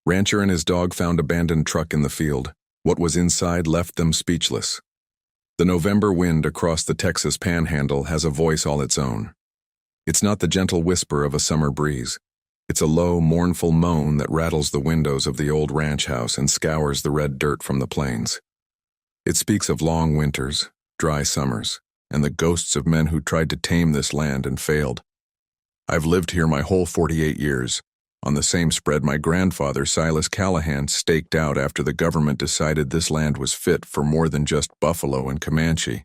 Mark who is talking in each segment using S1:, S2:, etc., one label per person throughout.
S1: Rancher and his dog found abandoned truck in the field. What was inside left them speechless. The November wind across the Texas panhandle has a voice all its own. It's not the gentle whisper of a summer breeze. It's a low, mournful moan that rattles the windows of the old ranch house and scours the red dirt from the plains. It speaks of long winters, dry summers, and the ghosts of men who tried to tame this land and failed. I've lived here my whole 48 years. On the same spread my grandfather, Jack Callahan, staked out after the government decided this land was fit for more than just buffalo and Comanche.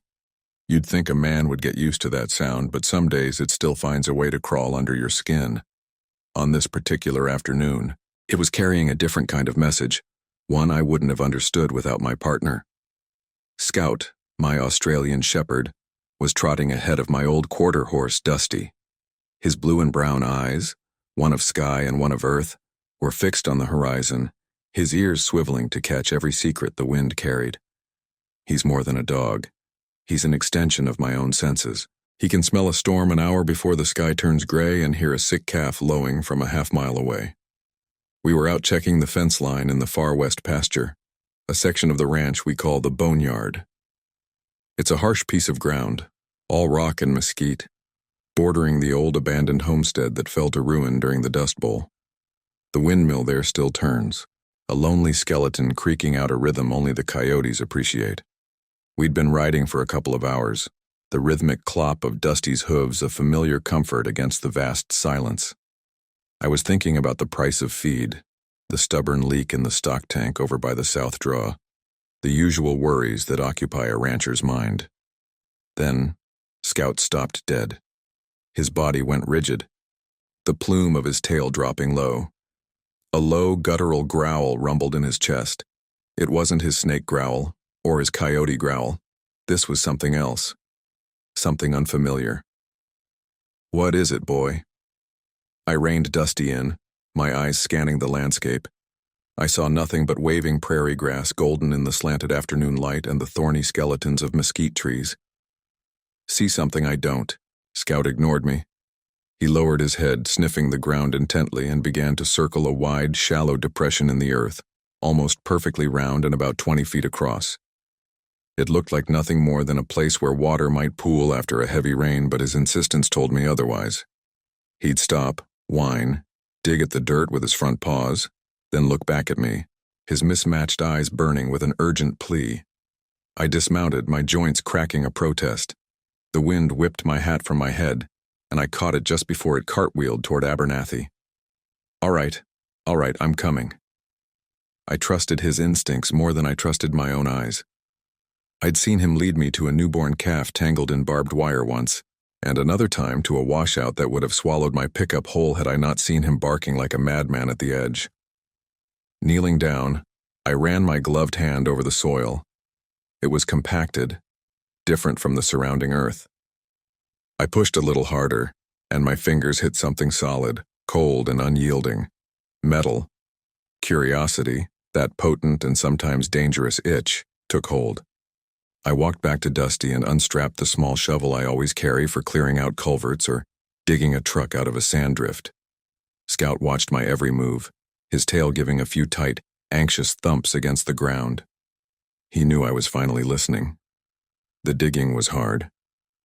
S1: You'd think a man would get used to that sound, but some days it still finds a way to crawl under your skin. On this particular afternoon, it was carrying a different kind of message, one I wouldn't have understood without my partner. Scout, my Australian shepherd, was trotting ahead of my old quarter horse, Dusty. His blue and brown eyes, one of sky and one of earth, were fixed on the horizon, his ears swiveling to catch every secret the wind carried. He's more than a dog. He's an extension of my own senses. He can smell a storm an hour before the sky turns gray and hear a sick calf lowing from a half-mile away. We were out checking the fence line in the far west pasture, a section of the ranch we call the boneyard. It's a harsh piece of ground, all rock and mesquite, bordering the old abandoned homestead that fell to ruin during the Dust Bowl. The windmill there still turns, a lonely skeleton creaking out a rhythm only the coyotes appreciate. We'd been riding for a couple of hours, the rhythmic clop of Dusty's hooves a familiar comfort against the vast silence. I was thinking about the price of feed, the stubborn leak in the stock tank over by the south draw, the usual worries that occupy a rancher's mind. Then, Scout stopped dead. His body went rigid, the plume of his tail dropping low. A low, guttural growl rumbled in his chest. It wasn't his snake growl, or his coyote growl. This was something else. Something unfamiliar. "What is it, boy?" I reined Dusty in, my eyes scanning the landscape. I saw nothing but waving prairie grass golden in the slanted afternoon light and the thorny skeletons of mesquite trees. "See something I don't." Scout ignored me. He lowered his head, sniffing the ground intently, and began to circle a wide, shallow depression in the earth, almost perfectly round and about 20 feet across. It looked like nothing more than a place where water might pool after a heavy rain, but his insistence told me otherwise. He'd stop, whine, dig at the dirt with his front paws, then look back at me, his mismatched eyes burning with an urgent plea. I dismounted, my joints cracking a protest. The wind whipped my hat from my head, and I caught it just before it cartwheeled toward Abernathy. All right, I'm coming." I trusted his instincts more than I trusted my own eyes. I'd seen him lead me to a newborn calf tangled in barbed wire once, and another time to a washout that would have swallowed my pickup whole had I not seen him barking like a madman at the edge. Kneeling down, I ran my gloved hand over the soil. It was compacted, different from the surrounding earth. I pushed a little harder, and my fingers hit something solid, cold and unyielding. Metal. Curiosity, that potent and sometimes dangerous itch, took hold. I walked back to Dusty and unstrapped the small shovel I always carry for clearing out culverts or digging a truck out of a sand drift. Scout watched my every move, his tail giving a few tight, anxious thumps against the ground. He knew I was finally listening. The digging was hard.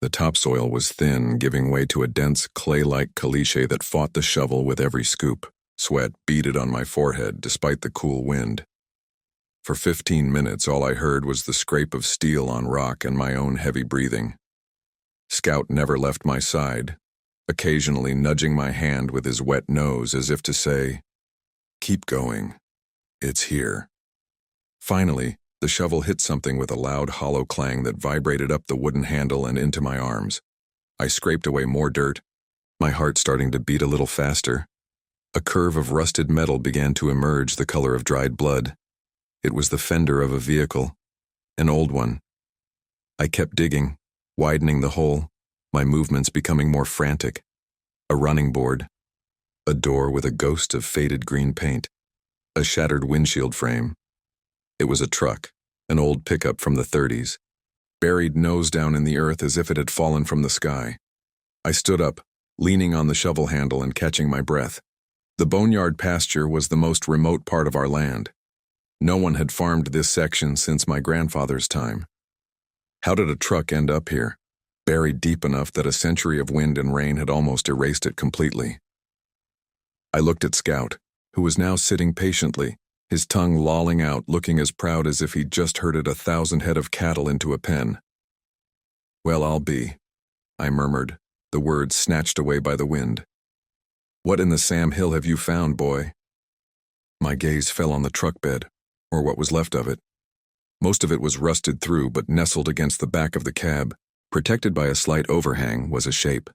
S1: The topsoil was thin, giving way to a dense, clay-like caliche that fought the shovel with every scoop. Sweat beaded on my forehead despite the cool wind. For 15 minutes, all I heard was the scrape of steel on rock and my own heavy breathing. Scout never left my side, occasionally nudging my hand with his wet nose as if to say, "Keep going. It's here." Finally, the shovel hit something with a loud, hollow clang that vibrated up the wooden handle and into my arms. I scraped away more dirt, my heart starting to beat a little faster. A curve of rusted metal began to emerge, the color of dried blood. It was the fender of a vehicle, an old one. I kept digging, widening the hole, my movements becoming more frantic. A running board, a door with a ghost of faded green paint, a shattered windshield frame. It was a truck, an old pickup from the 30s, buried nose down in the earth as if it had fallen from the sky. I stood up, leaning on the shovel handle and catching my breath. The boneyard pasture was the most remote part of our land. No one had farmed this section since my grandfather's time. How did a truck end up here, buried deep enough that a century of wind and rain had almost erased it completely? I looked at Scout, who was now sitting patiently, his tongue lolling out, looking as proud as if he'd just herded 1,000 head of cattle into a pen. "Well, I'll be," I murmured, the words snatched away by the wind. "What in the Sam Hill have you found, boy?" My gaze fell on the truck bed, or what was left of it. Most of it was rusted through, but nestled against the back of the cab, protected by a slight overhang, was a shape.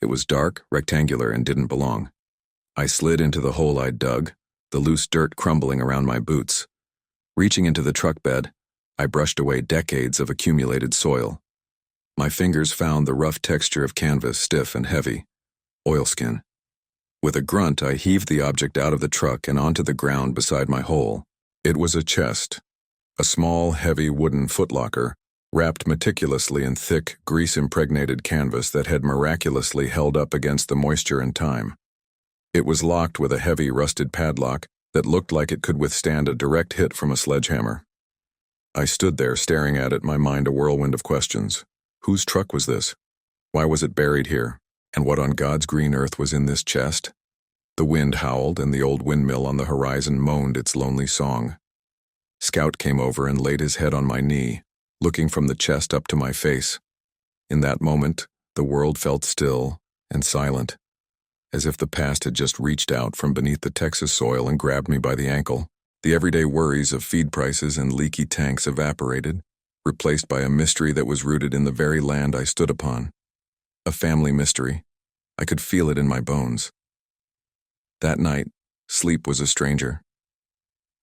S1: It was dark, rectangular, and didn't belong. I slid into the hole I'd dug, the loose dirt crumbling around my boots. Reaching into the truck bed, I brushed away decades of accumulated soil. My fingers found the rough texture of canvas, stiff and heavy, oilskin. With a grunt, I heaved the object out of the truck and onto the ground beside my hole. It was a chest, a small, heavy wooden footlocker, wrapped meticulously in thick, grease-impregnated canvas that had miraculously held up against the moisture and time. It was locked with a heavy, rusted padlock that looked like it could withstand a direct hit from a sledgehammer. I stood there staring at it, my mind a whirlwind of questions. Whose truck was this? Why was it buried here? And what on God's green earth was in this chest? The wind howled, and the old windmill on the horizon moaned its lonely song. Scout came over and laid his head on my knee, looking from the chest up to my face. In that moment, the world felt still and silent, as if the past had just reached out from beneath the Texas soil and grabbed me by the ankle. The everyday worries of feed prices and leaky tanks evaporated, replaced by a mystery that was rooted in the very land I stood upon. A family mystery. I could feel it in my bones. That night, sleep was a stranger.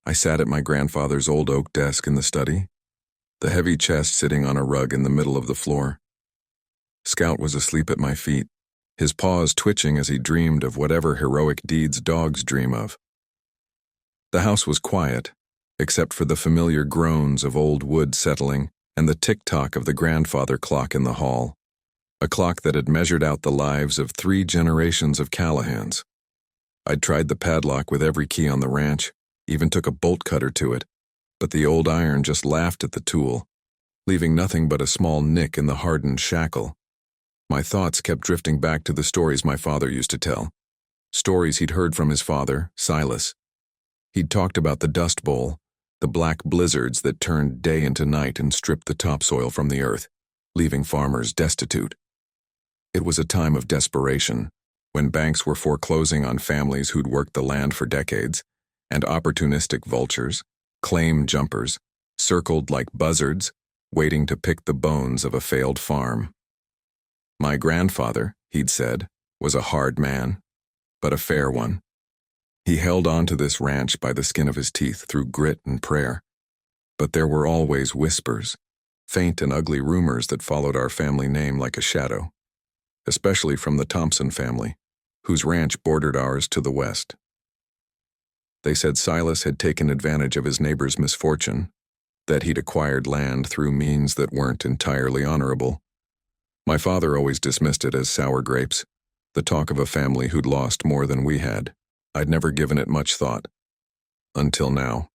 S1: I sat at my grandfather's old oak desk in the study, the heavy chest sitting on a rug in the middle of the floor. Scout was asleep at my feet, his paws twitching as he dreamed of whatever heroic deeds dogs dream of. The house was quiet, except for the familiar groans of old wood settling and the tick-tock of the grandfather clock in the hall, a clock that had measured out the lives of 3 generations of Callahans. I'd tried the padlock with every key on the ranch, even took a bolt cutter to it, but the old iron just laughed at the tool, leaving nothing but a small nick in the hardened shackle. My thoughts kept drifting back to the stories my father used to tell, stories he'd heard from his father, Silas. He'd talked about the Dust Bowl, the black blizzards that turned day into night and stripped the topsoil from the earth, leaving farmers destitute. It was a time of desperation, when banks were foreclosing on families who'd worked the land for decades, and opportunistic vultures, claim jumpers, circled like buzzards, waiting to pick the bones of a failed farm. My grandfather, he'd said, was a hard man, but a fair one. He held on to this ranch by the skin of his teeth through grit and prayer. But there were always whispers, faint and ugly rumors that followed our family name like a shadow, especially from the Thompson family, whose ranch bordered ours to the west. They said Silas had taken advantage of his neighbor's misfortune, that he'd acquired land through means that weren't entirely honorable. My father always dismissed it as sour grapes, the talk of a family who'd lost more than we had. I'd never given it much thought. Until now.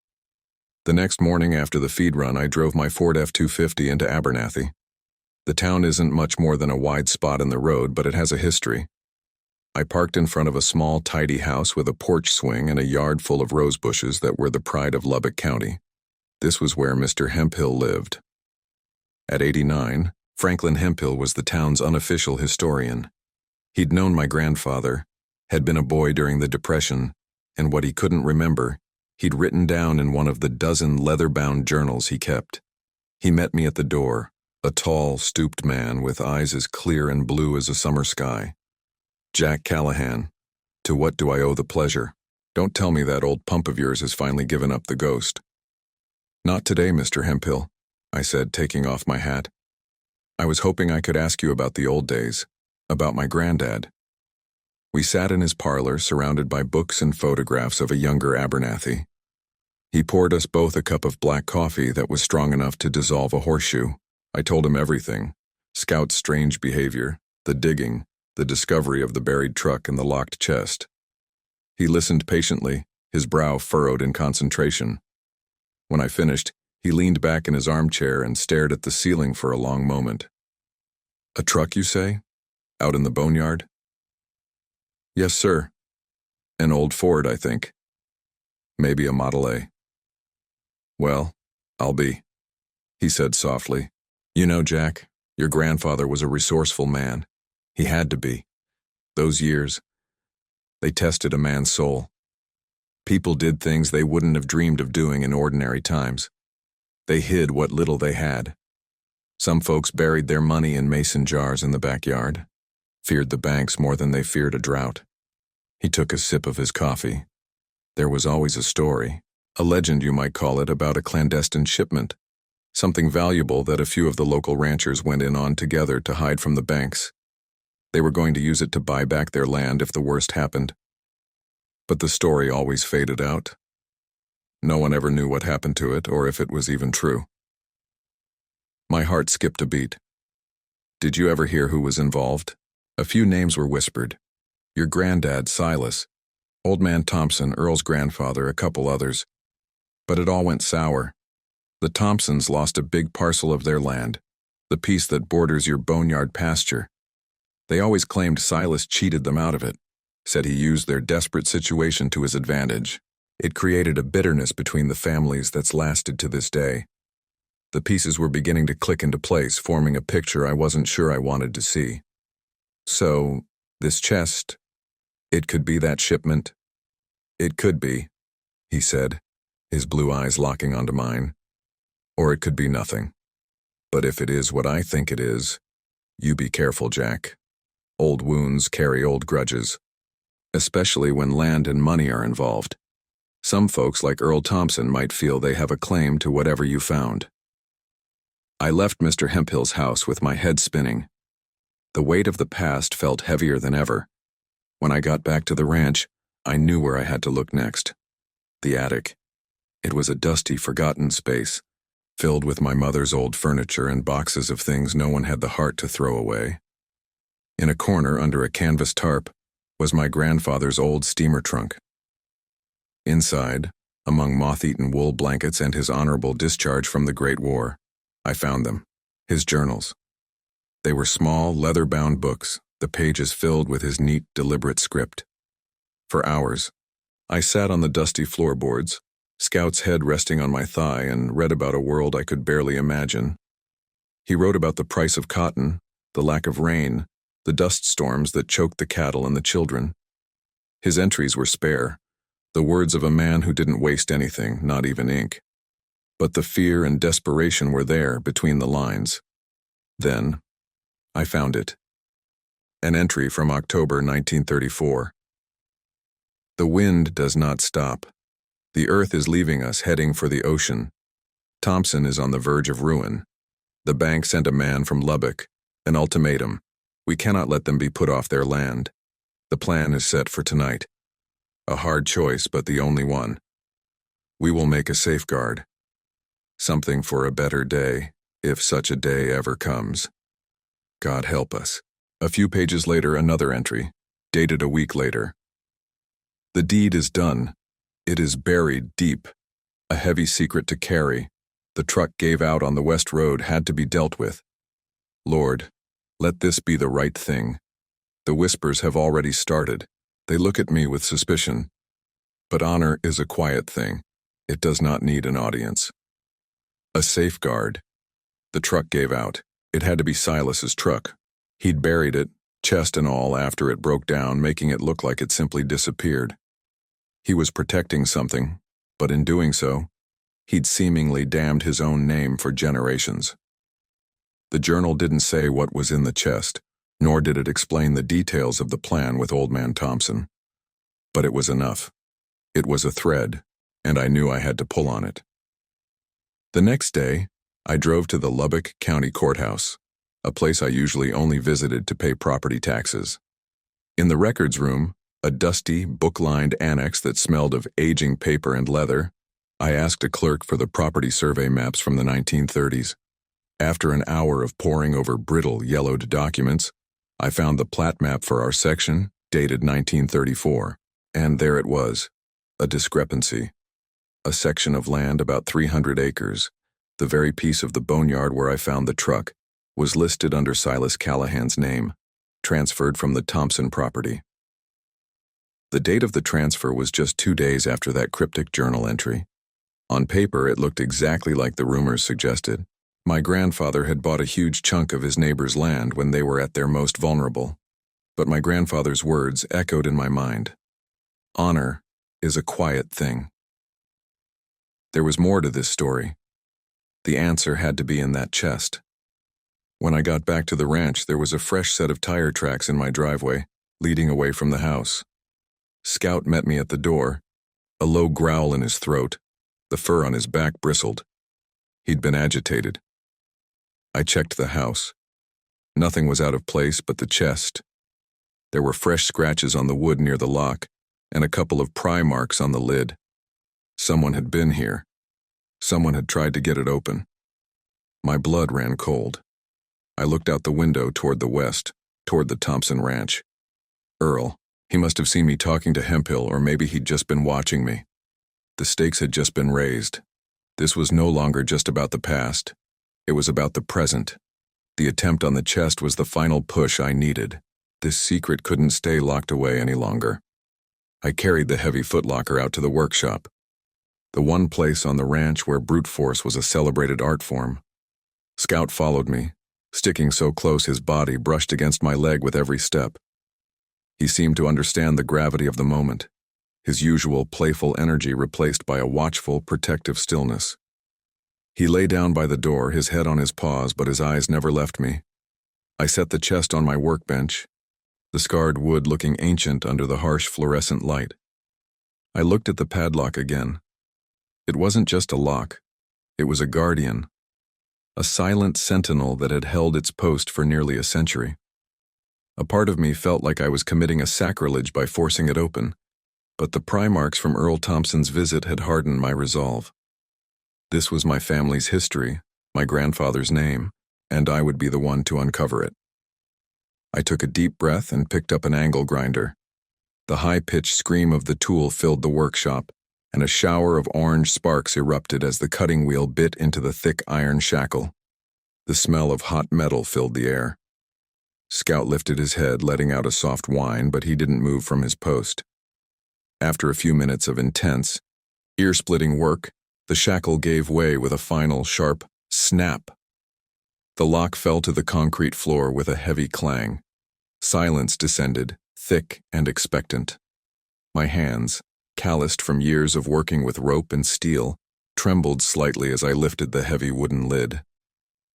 S1: The next morning after the feed run, I drove my Ford F-250 into Abernathy. The town isn't much more than a wide spot in the road, but it has a history. I parked in front of a small, tidy house with a porch swing and a yard full of rose bushes that were the pride of Lubbock County. This was where Mr. Hemphill lived. At 89, Franklin Hemphill was the town's unofficial historian. He'd known my grandfather, had been a boy during the Depression, and what he couldn't remember, he'd written down in one of the dozen leather-bound journals he kept. He met me at the door, a tall, stooped man with eyes as clear and blue as a summer sky. "Jack Callahan, to what do I owe the pleasure? Don't tell me that old pump of yours has finally given up the ghost." "Not today, Mr. Hemphill," I said, taking off my hat. "I was hoping I could ask you about the old days, about my granddad." We sat in his parlor, surrounded by books and photographs of a younger Abernathy. He poured us both a cup of black coffee that was strong enough to dissolve a horseshoe. I told him everything: Scout's strange behavior, the digging, the discovery of the buried truck and the locked chest. He listened patiently, his brow furrowed in concentration. When I finished, he leaned back in his armchair and stared at the ceiling for a long moment. "A truck, you say? Out in the boneyard?" "Yes, sir. An old Ford, I think. Maybe a Model A." "Well, I'll be," he said softly. "You know, Jack, your grandfather was a resourceful man. He had to be. Those years, they tested a man's soul. People did things they wouldn't have dreamed of doing in ordinary times. They hid what little they had. Some folks buried their money in mason jars in the backyard, feared the banks more than they feared a drought." He took a sip of his coffee. "There was always a story, a legend you might call it, about a clandestine shipment, something valuable that a few of the local ranchers went in on together to hide from the banks. They were going to use it to buy back their land if the worst happened. But the story always faded out. No one ever knew what happened to it or if it was even true." My heart skipped a beat. "Did you ever hear who was involved?" A few names were whispered. Your granddad, Silas, Old Man Thompson, Earl's grandfather, a couple others. But it all went sour. The Thompsons lost a big parcel of their land, the piece that borders your boneyard pasture. They always claimed Silas cheated them out of it, said he used their desperate situation to his advantage. It created a bitterness between the families that's lasted to this day. The pieces were beginning to click into place, forming a picture I wasn't sure I wanted to see. So, this chest, it could be that shipment. "It could be," he said, his blue eyes locking onto mine. "Or it could be nothing. But if it is what I think it is, you be careful, Jack. Old wounds carry old grudges, especially when land and money are involved. Some folks like Earl Thompson might feel they have a claim to whatever you found." I left Mr. Hemphill's house with my head spinning. The weight of the past felt heavier than ever. When I got back to the ranch, I knew where I had to look next. The attic. It was a dusty, forgotten space, filled with my mother's old furniture and boxes of things no one had the heart to throw away. In a corner under a canvas tarp was my grandfather's old steamer trunk. Inside, among moth-eaten wool blankets and his honorable discharge from the Great War, I found them, his journals. They were small, leather-bound books, the pages filled with his neat, deliberate script. For hours, I sat on the dusty floorboards, Scout's head resting on my thigh, and read about a world I could barely imagine. He wrote about the price of cotton, the lack of rain, the dust storms that choked the cattle and the children. His entries were spare, the words of a man who didn't waste anything, not even ink. But the fear and desperation were there between the lines. Then, I found it. An entry from October 1934. "The wind does not stop. The earth is leaving us, heading for the ocean. Thompson is on the verge of ruin. The bank sent a man from Lubbock, an ultimatum. We cannot let them be put off their land. The plan is set for tonight. A hard choice, but the only one. We will make a safeguard. Something for a better day, if such a day ever comes. God help us." A few pages later, another entry, dated a week later. "The deed is done. It is buried deep. A heavy secret to carry. The truck gave out on the West Road, had to be dealt with. Lord, let this be the right thing. The whispers have already started. They look at me with suspicion. But honor is a quiet thing. It does not need an audience. A safeguard. The truck gave out. It had to be Silas's truck. He'd buried it, chest and all, after it broke down, making it look like it simply disappeared. He was protecting something, but in doing so, he'd seemingly damned his own name for generations." The journal didn't say what was in the chest, nor did it explain the details of the plan with Old Man Thompson. But it was enough. It was a thread, and I knew I had to pull on it. The next day, I drove to the Lubbock County Courthouse, a place I usually only visited to pay property taxes. In the records room, a dusty, book-lined annex that smelled of aging paper and leather, I asked a clerk for the property survey maps from the 1930s. After an hour of poring over brittle, yellowed documents, I found the plat map for our section, dated 1934. And there it was, a discrepancy. A section of land about 300 acres, the very piece of the boneyard where I found the truck, was listed under Silas Callahan's name, transferred from the Thompson property. The date of the transfer was just 2 days after that cryptic journal entry. On paper, it looked exactly like the rumors suggested. My grandfather had bought a huge chunk of his neighbor's land when they were at their most vulnerable. But my grandfather's words echoed in my mind. Honor is a quiet thing. There was more to this story. The answer had to be in that chest. When I got back to the ranch, there was a fresh set of tire tracks in my driveway, leading away from the house. Scout met me at the door, a low growl in his throat. The fur on his back bristled. He'd been agitated. I checked the house. Nothing was out of place but the chest. There were fresh scratches on the wood near the lock, and a couple of pry marks on the lid. Someone had been here. Someone had tried to get it open. My blood ran cold. I looked out the window toward the west, toward the Thompson ranch. Earl, he must have seen me talking to Hemphill, or maybe he'd just been watching me. The stakes had just been raised. This was no longer just about the past. It was about the present. The attempt on the chest was the final push I needed. This secret couldn't stay locked away any longer. I carried the heavy footlocker out to the workshop, the one place on the ranch where brute force was a celebrated art form. Scout followed me, sticking so close his body brushed against my leg with every step. He seemed to understand the gravity of the moment, his usual playful energy replaced by a watchful, protective stillness. He lay down by the door, his head on his paws, but his eyes never left me. I set the chest on my workbench, the scarred wood looking ancient under the harsh fluorescent light. I looked at the padlock again. It wasn't just a lock. It was a guardian, a silent sentinel that had held its post for nearly a century. A part of me felt like I was committing a sacrilege by forcing it open, but the pry marks from Earl Thompson's visit had hardened my resolve. This was my family's history, my grandfather's name, and I would be the one to uncover it. I took a deep breath and picked up an angle grinder. The high-pitched scream of the tool filled the workshop, and a shower of orange sparks erupted as the cutting wheel bit into the thick iron shackle. The smell of hot metal filled the air. Scout lifted his head, letting out a soft whine, but he didn't move from his post. After a few minutes of intense, ear-splitting work, the shackle gave way with a final, sharp snap. The lock fell to the concrete floor with a heavy clang. Silence descended, thick and expectant. My hands, calloused from years of working with rope and steel, trembled slightly as I lifted the heavy wooden lid.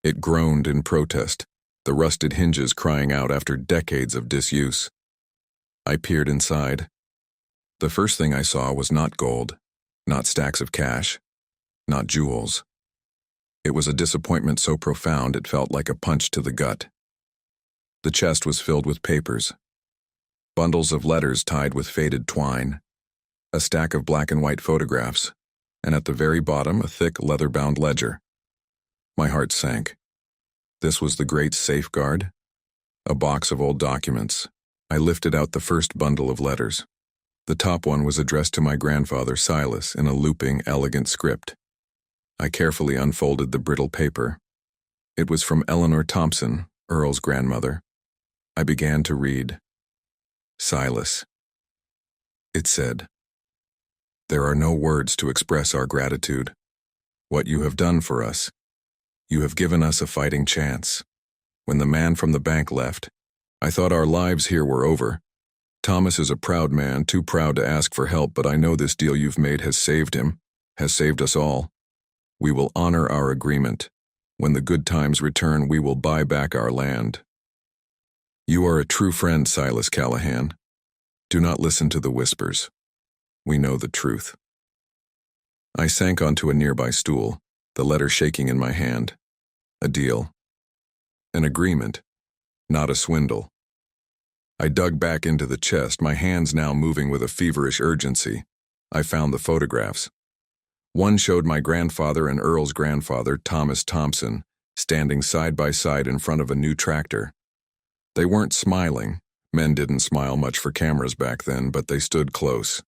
S1: It groaned in protest, the rusted hinges crying out after decades of disuse. I peered inside. The first thing I saw was not gold, not stacks of cash, not jewels. It was a disappointment so profound it felt like a punch to the gut. The chest was filled with papers, bundles of letters tied with faded twine, a stack of black and white photographs, and at the very bottom a thick leather-bound ledger. My heart sank. This was the great safeguard? A box of old documents. I lifted out the first bundle of letters. The top one was addressed to my grandfather, Silas, in a looping, elegant script. I carefully unfolded the brittle paper. It was from Eleanor Thompson, Earl's grandmother. I began to read. Silas. It said, "There are no words to express our gratitude. What you have done for us. You have given us a fighting chance. When the man from the bank left, I thought our lives here were over. Thomas is a proud man, too proud to ask for help, but I know this deal you've made has saved him, has saved us all. We will honor our agreement. When the good times return, we will buy back our land. You are a true friend, Silas Callahan. Do not listen to the whispers. We know the truth." I sank onto a nearby stool, the letter shaking in my hand. A deal. An agreement, not a swindle. I dug back into the chest, my hands now moving with a feverish urgency. I found the photographs. One showed my grandfather and Earl's grandfather, Thomas Thompson, standing side by side in front of a new tractor. They weren't smiling, Men didn't smile much for cameras back then, but they stood close,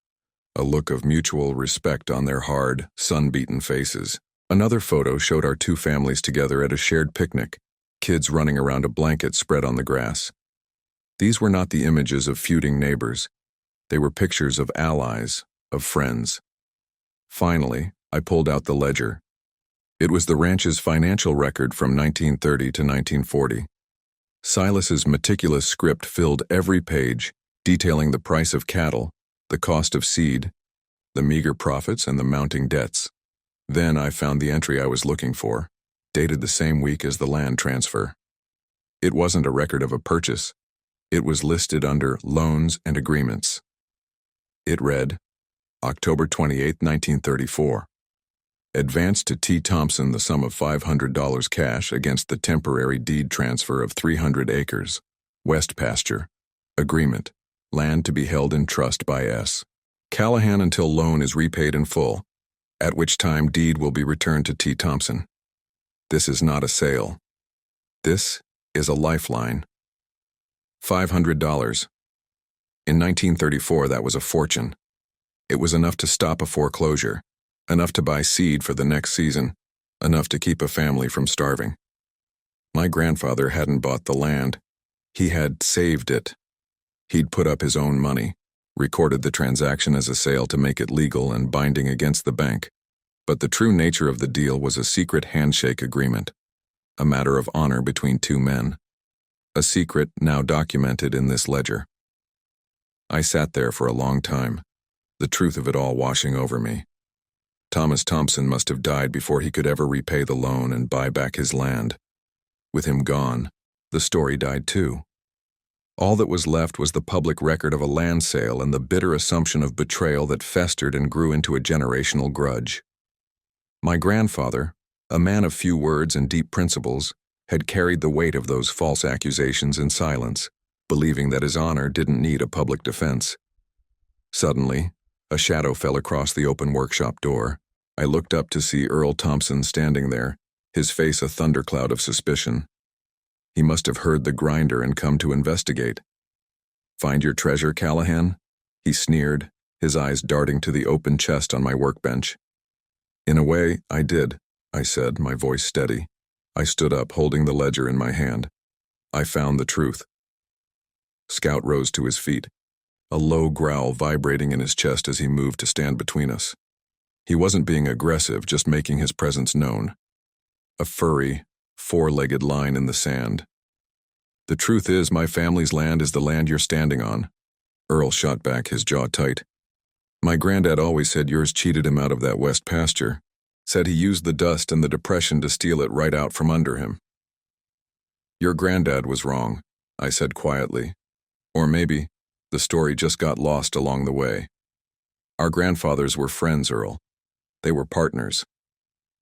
S1: a look of mutual respect on their hard, sun-beaten faces. Another photo showed our two families together at a shared picnic, kids running around a blanket spread on the grass. These were not the images of feuding neighbors. They were pictures of allies, of friends. Finally, I pulled out the ledger. It was the ranch's financial record from 1930 to 1940. Silas's meticulous script filled every page, detailing the price of cattle, the cost of seed, the meager profits, and the mounting debts. Then I found the entry I was looking for, dated the same week as the land transfer. It wasn't a record of a purchase. It was listed under Loans and Agreements. It read, October 28, 1934. Advance to T. Thompson the sum of $500 cash against the temporary deed transfer of 300 acres, West Pasture. Agreement. Land to be held in trust by S. Callahan until loan is repaid in full, at which time deed will be returned to T. Thompson. This is not a sale. This is a lifeline. $500. In 1934, that was a fortune. It was enough to stop a foreclosure, enough to buy seed for the next season, enough to keep a family from starving. My grandfather hadn't bought the land. He had saved it. He'd put up his own money, recorded the transaction as a sale to make it legal and binding against the bank. But the true nature of the deal was a secret handshake agreement, a matter of honor between two men, a secret now documented in this ledger. I sat there for a long time, the truth of it all washing over me. Thomas Thompson must have died before he could ever repay the loan and buy back his land. With him gone, the story died too. All that was left was the public record of a land sale and the bitter assumption of betrayal that festered and grew into a generational grudge. My grandfather, a man of few words and deep principles, had carried the weight of those false accusations in silence, believing that his honor didn't need a public defense. Suddenly, a shadow fell across the open workshop door. I looked up to see Earl Thompson standing there, his face a thundercloud of suspicion. He must have heard the grinder and come to investigate. "Find your treasure, Callahan?" he sneered, his eyes darting to the open chest on my workbench. "In a way, I did," I said, my voice steady. I stood up, holding the ledger in my hand. "I found the truth." Scout rose to his feet, a low growl vibrating in his chest as he moved to stand between us. He wasn't being aggressive, just making his presence known. A furry, four-legged line in the sand. "The truth is, my family's land is the land you're standing on." Earl shot back, his jaw tight. "My granddad always said yours cheated him out of that West Pasture. Said he used the dust and the depression to steal it right out from under him." "Your granddad was wrong," I said quietly. "Or maybe the story just got lost along the way. Our grandfathers were friends, Earl. They were partners."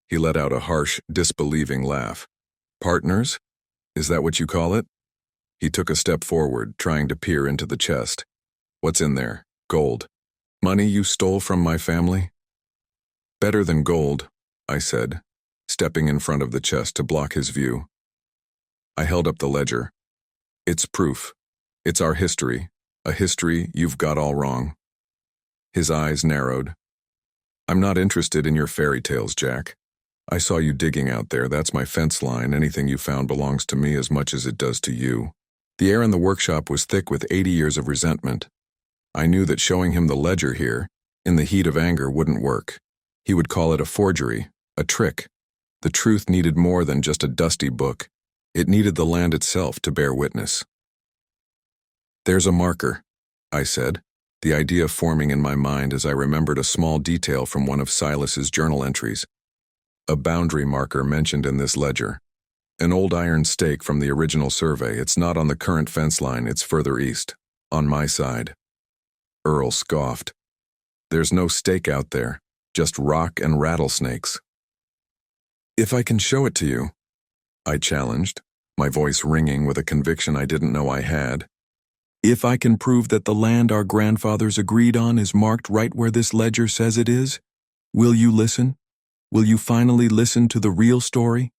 S1: He let out a harsh, disbelieving laugh. "Partners? Is that what you call it?" He took a step forward, trying to peer into the chest. "What's in there? Gold. Money you stole from my family?" "Better than gold," I said, stepping in front of the chest to block his view. I held up the ledger. "It's proof. It's our history, a history you've got all wrong." His eyes narrowed. "I'm not interested in your fairy tales, Jack. I saw you digging out there. That's my fence line. Anything you found belongs to me as much as it does to you." The air in the workshop was thick with 80 years of resentment. I knew that showing him the ledger here, in the heat of anger, wouldn't work. He would call it a forgery, a trick. The truth needed more than just a dusty book. It needed the land itself to bear witness. "There's a marker," I said, the idea forming in my mind as I remembered a small detail from one of Silas's journal entries. A boundary marker mentioned in this ledger. An old iron stake from the original survey. It's not on the current fence line, it's further east, on my side. Earl scoffed. "There's no stake out there, just rock and rattlesnakes." "If I can show it to you," I challenged, my voice ringing with a conviction I didn't know I had. "If I can prove that the land our grandfathers agreed on is marked right where this ledger says it is, will you listen? Will you finally listen to the real story?"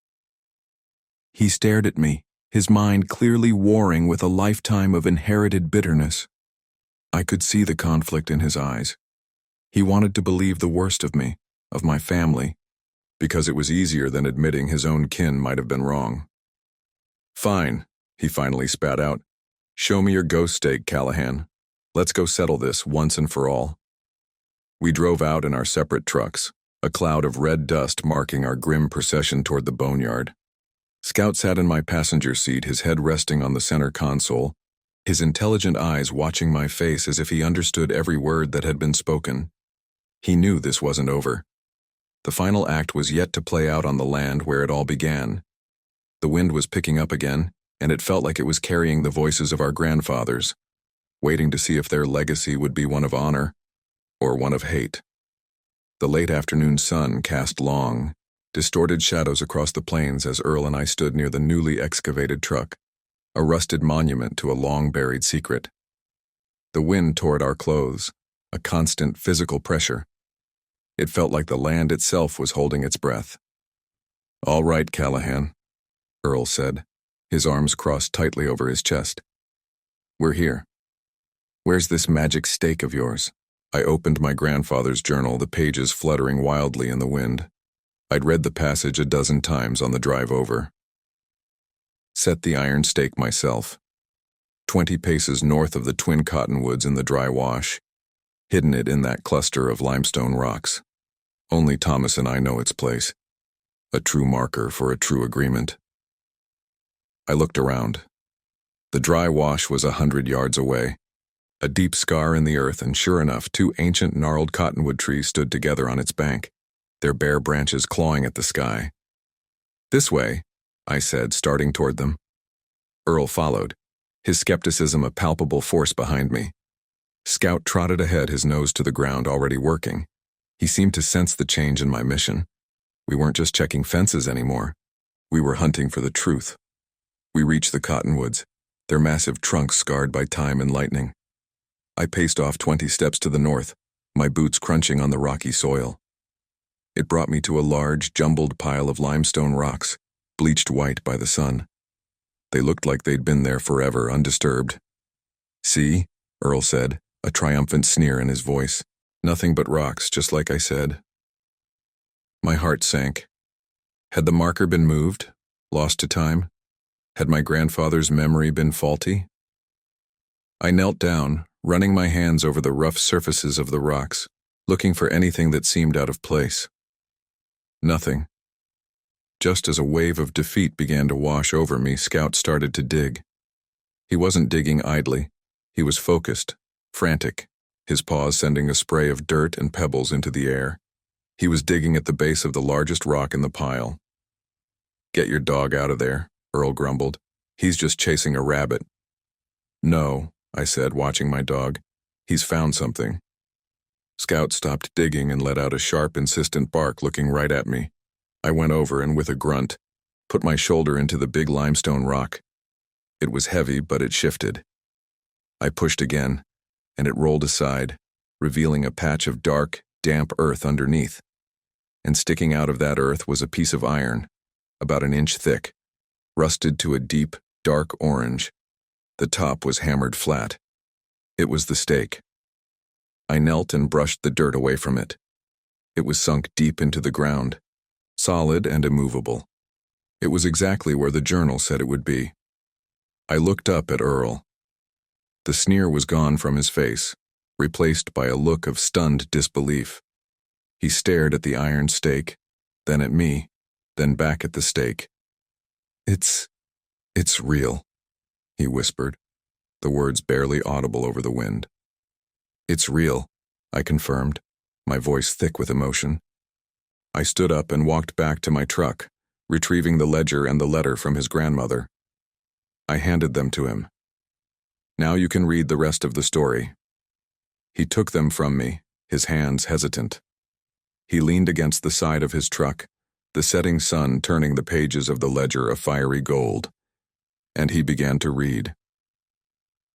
S1: He stared at me, his mind clearly warring with a lifetime of inherited bitterness. I could see the conflict in his eyes. He wanted to believe the worst of me, of my family, because it was easier than admitting his own kin might have been wrong. "Fine," he finally spat out. "Show me your ghost stake, Callahan. Let's go settle this once and for all." We drove out in our separate trucks, a cloud of red dust marking our grim procession toward the boneyard. Scout sat in my passenger seat, his head resting on the center console, his intelligent eyes watching my face as if he understood every word that had been spoken. He knew this wasn't over. The final act was yet to play out on the land where it all began. The wind was picking up again, and it felt like it was carrying the voices of our grandfathers, waiting to see if their legacy would be one of honor or one of hate. The late afternoon sun cast long, distorted shadows across the plains as Earl and I stood near the newly excavated truck, a rusted monument to a long-buried secret. The wind tore at our clothes, a constant physical pressure. It felt like the land itself was holding its breath. "All right, Callahan," Earl said, his arms crossed tightly over his chest. "We're here. Where's this magic stake of yours?" I opened my grandfather's journal, the pages fluttering wildly in the wind. I'd read the passage a dozen times on the drive over. "Set the iron stake myself. 20 paces north of the twin cottonwoods in the dry wash. Hidden it in that cluster of limestone rocks. Only Thomas and I know its place. A true marker for a true agreement." I looked around. The dry wash was 100 yards away. A deep scar in the earth, and sure enough, 2 ancient gnarled cottonwood trees stood together on its bank, their bare branches clawing at the sky. "This way," I said, starting toward them. Earl followed, his skepticism a palpable force behind me. Scout trotted ahead, his nose to the ground, already working. He seemed to sense the change in my mission. We weren't just checking fences anymore. We were hunting for the truth. We reached the cottonwoods, their massive trunks scarred by time and lightning. I paced off 20 steps to the north, my boots crunching on the rocky soil. It brought me to a large, jumbled pile of limestone rocks, bleached white by the sun. They looked like they'd been there forever, undisturbed. "See?" Earl said, a triumphant sneer in his voice. "Nothing but rocks, just like I said." My heart sank. Had the marker been moved, lost to time? Had my grandfather's memory been faulty? I knelt down, running my hands over the rough surfaces of the rocks, looking for anything that seemed out of place. Nothing. Just as a wave of defeat began to wash over me, Scout started to dig. He wasn't digging idly. He was focused, frantic, his paws sending a spray of dirt and pebbles into the air. He was digging at the base of the largest rock in the pile. "Get your dog out of there," Earl grumbled. "He's just chasing a rabbit." "No," I said, watching my dog. "He's found something." Scout stopped digging and let out a sharp, insistent bark, looking right at me. I went over and, with a grunt, put my shoulder into the big limestone rock. It was heavy, but it shifted. I pushed again, and it rolled aside, revealing a patch of dark, damp earth underneath. And sticking out of that earth was a piece of iron, about an inch thick, rusted to a deep, dark orange. The top was hammered flat. It was the stake. I knelt and brushed the dirt away from it. It was sunk deep into the ground, solid and immovable. It was exactly where the journal said it would be. I looked up at Earl. The sneer was gone from his face, replaced by a look of stunned disbelief. He stared at the iron stake, then at me, then back at the stake. It's real," he whispered, the words barely audible over the wind. "It's real," I confirmed, my voice thick with emotion. I stood up and walked back to my truck, retrieving the ledger and the letter from his grandmother. I handed them to him. "Now you can read the rest of the story." He took them from me, his hands hesitant. He leaned against the side of his truck, the setting sun turning the pages of the ledger a fiery gold, and he began to read.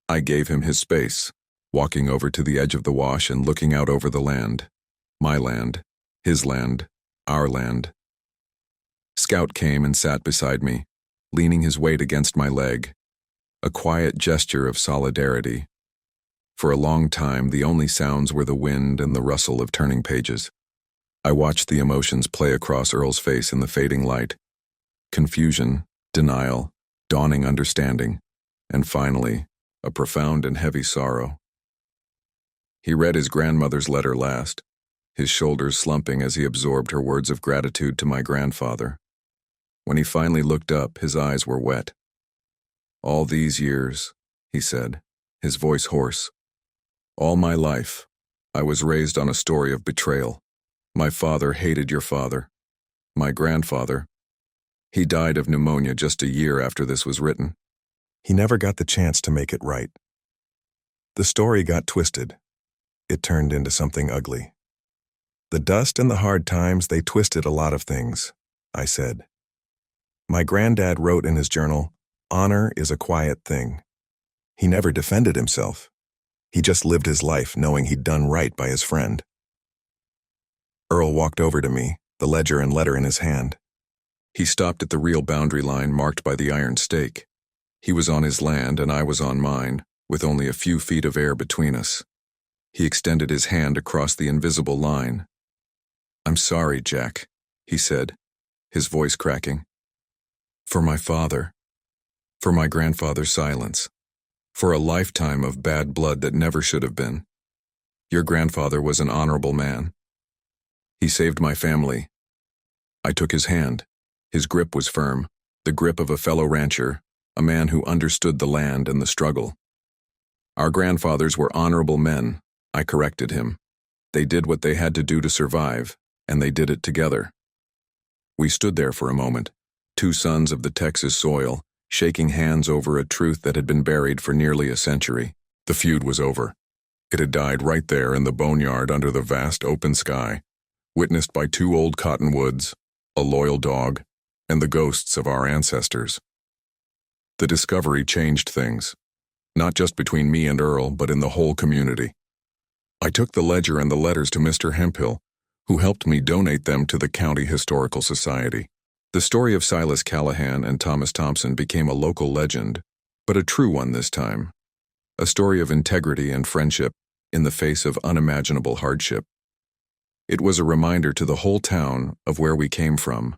S1: I gave him his space, walking over to the edge of the wash and looking out over the land. My land, his land, our land. Scout came and sat beside me, leaning his weight against my leg, a quiet gesture of solidarity. For a long time, the only sounds were the wind and the rustle of turning pages. I watched the emotions play across Earl's face in the fading light. Confusion, denial, dawning understanding, and finally, a profound and heavy sorrow. He read his grandmother's letter last, his shoulders slumping as he absorbed her words of gratitude to my grandfather. When he finally looked up, his eyes were wet. "All these years," he said, his voice hoarse. "All my life, I was raised on a story of betrayal. My father hated your father. My grandfather, he died of pneumonia just a year after this was written. He never got the chance to make it right. The story got twisted. It turned into something ugly. The dust and the hard times, they twisted a lot of things," I said. My granddad wrote in his journal, "Honor is a quiet thing." He never defended himself. He just lived his life knowing he'd done right by his friend. Earl walked over to me, the ledger and letter in his hand. He stopped at the real boundary line marked by the iron stake. He was on his land and I was on mine, with only a few feet of air between us. He extended his hand across the invisible line. "I'm sorry, Jack," he said, his voice cracking. "For my father. For my grandfather's silence. For a lifetime of bad blood that never should have been. Your grandfather was an honorable man. He saved my family." I took his hand. His grip was firm, the grip of a fellow rancher, a man who understood the land and the struggle. "Our grandfathers were honorable men," I corrected him. "They did what they had to do to survive, and they did it together." We stood there for a moment, two sons of the Texas soil, shaking hands over a truth that had been buried for nearly a century. The feud was over. It had died right there in the boneyard under the vast open sky, witnessed by two old cottonwoods, a loyal dog, and the ghosts of our ancestors. The discovery changed things, not just between me and Earl, but in the whole community. I took the ledger and the letters to Mr. Hemphill, who helped me donate them to the County Historical Society. The story of Silas Callahan and Thomas Thompson became a local legend, but a true one this time. A story of integrity and friendship in the face of unimaginable hardship. It was a reminder to the whole town of where we came from,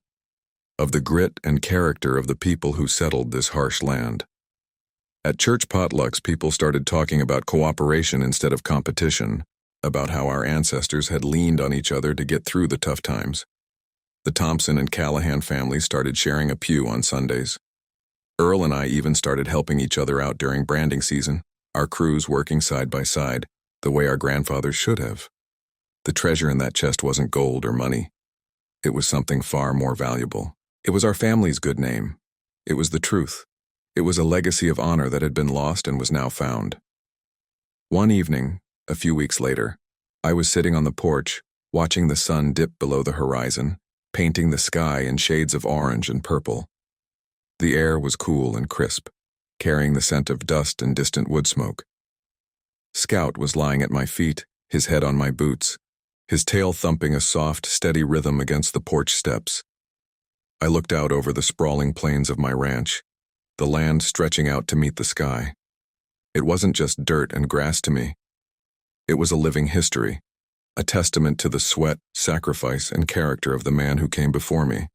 S1: of the grit and character of the people who settled this harsh land. At church potlucks, people started talking about cooperation instead of competition, about how our ancestors had leaned on each other to get through the tough times. The Thompson and Callahan families started sharing a pew on Sundays. Earl and I even started helping each other out during branding season, our crews working side by side, the way our grandfathers should have. The treasure in that chest wasn't gold or money. It was something far more valuable. It was our family's good name. It was the truth. It was a legacy of honor that had been lost and was now found. One evening, a few weeks later, I was sitting on the porch, watching the sun dip below the horizon, painting the sky in shades of orange and purple. The air was cool and crisp, carrying the scent of dust and distant wood smoke. Scout was lying at my feet, his head on my boots, his tail thumping a soft, steady rhythm against the porch steps. I looked out over the sprawling plains of my ranch, the land stretching out to meet the sky. It wasn't just dirt and grass to me. It was a living history, a testament to the sweat, sacrifice, and character of the man who came before me.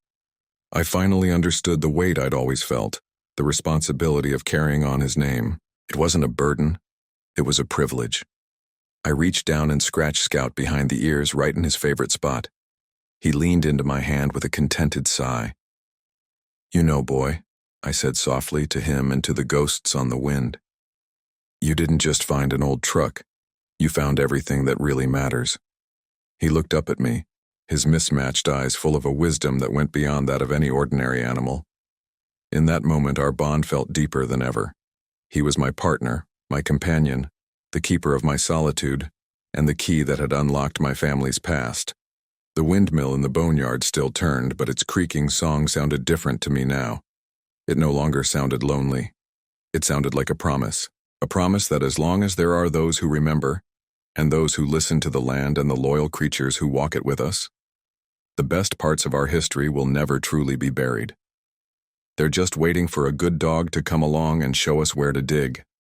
S1: I finally understood the weight I'd always felt, the responsibility of carrying on his name. It wasn't a burden, it was a privilege. I reached down and scratched Scout behind the ears right in his favorite spot. He leaned into my hand with a contented sigh. "You know, boy," I said softly to him and to the ghosts on the wind. "You didn't just find an old truck. You found everything that really matters." He looked up at me, his mismatched eyes full of a wisdom that went beyond that of any ordinary animal. In that moment, our bond felt deeper than ever. He was my partner, my companion, the keeper of my solitude, and the key that had unlocked my family's past. The windmill in the boneyard still turned, but its creaking song sounded different to me now. It no longer sounded lonely. It sounded like a promise that as long as there are those who remember, and those who listen to the land and the loyal creatures who walk it with us, the best parts of our history will never truly be buried. They're just waiting for a good dog to come along and show us where to dig.